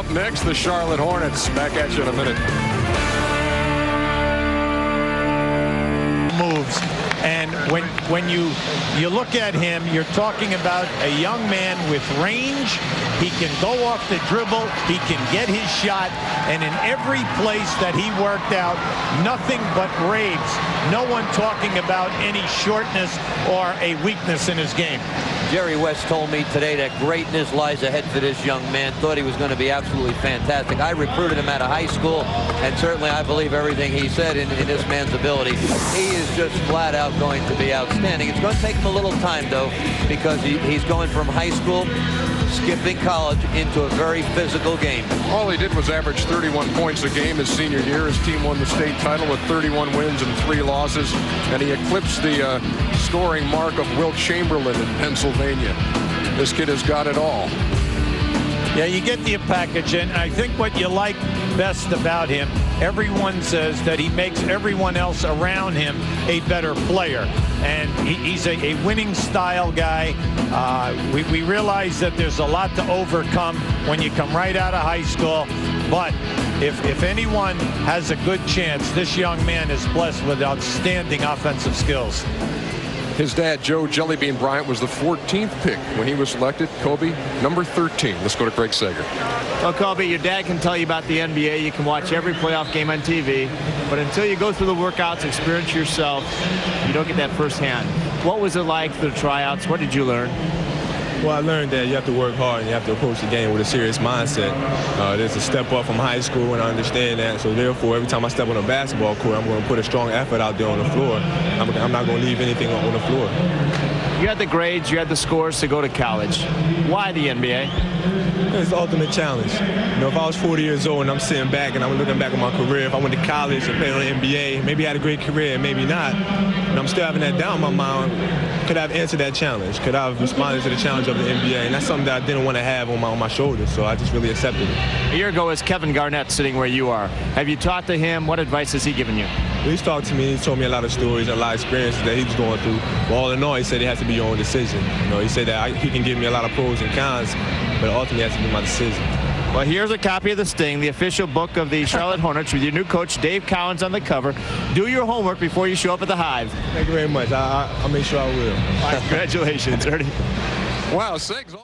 Up next, the Charlotte Hornets. Back at you in a minute. Moves. And when you look at him, you're talking about a young man with range. He can go off the dribble. He can get his shot. And in every place that he worked out, nothing but raves. No one talking about any shortness or a weakness in his game. Jerry West told me today that greatness lies ahead for this young man. Thought he was going to be absolutely fantastic. I recruited him out of high school, and certainly I believe everything he said in this man's ability. He is just flat out going to be outstanding. It's going to take him a little time, though, because he's going from high school, skipping college, into a very physical game. All he did was average 31 points a game his senior year. His team won the state title with 31 wins and 3 losses, and he eclipsed the scoring mark of Wilt Chamberlain in Pennsylvania. This kid has got it all. Yeah, you get the package, and I think what you like best about him, everyone says that he makes everyone else around him a better player. And he's a winning style guy. We realize that there's a lot to overcome when you come right out of high school. But if anyone has a good chance, this young man is blessed with outstanding offensive skills. His dad, Joe Jellybean Bryant, was the 14th pick when he was selected. Kobe, number 13. Let's go to Craig Sager. Well, Kobe, your dad can tell you about the NBA. You can watch every playoff game on TV. But until you go through the workouts, experience yourself, you don't get that firsthand. What was it like for the tryouts? What did you learn? Well, I learned that you have to work hard and you have to approach the game with a serious mindset. There's a step up from high school, and I understand that. So therefore, every time I step on a basketball court, I'm going to put a strong effort out there on the floor. I'm not going to leave anything on the floor. You had the grades, you had the scores to go to college. Why the NBA? It's the ultimate challenge. You know, if I was 40 years old and I'm sitting back and I'm looking back on my career, if I went to college and played on the NBA, maybe I had a great career, maybe not. And I'm still having that doubt in my mind. Could I have answered that challenge? Could I have responded to the challenge of the NBA? And that's something that I didn't want to have on my shoulders, so I just really accepted it. A year ago is Kevin Garnett sitting where you are. Have you talked to him? What advice has he given you? He's talked to me. He's told me a lot of stories and a lot of experiences that he was going through. But all in all, he said it has to be your own decision. You know, he said that he can give me a lot of pros and cons, but ultimately it has to be my decision. Well, here's a copy of The Sting, the official book of the Charlotte Hornets, with your new coach, Dave Cowens, on the cover. Do your homework before you show up at the Hive. Thank you very much. I'll make sure I will. All right, congratulations, Ernie. Wow, Siggs.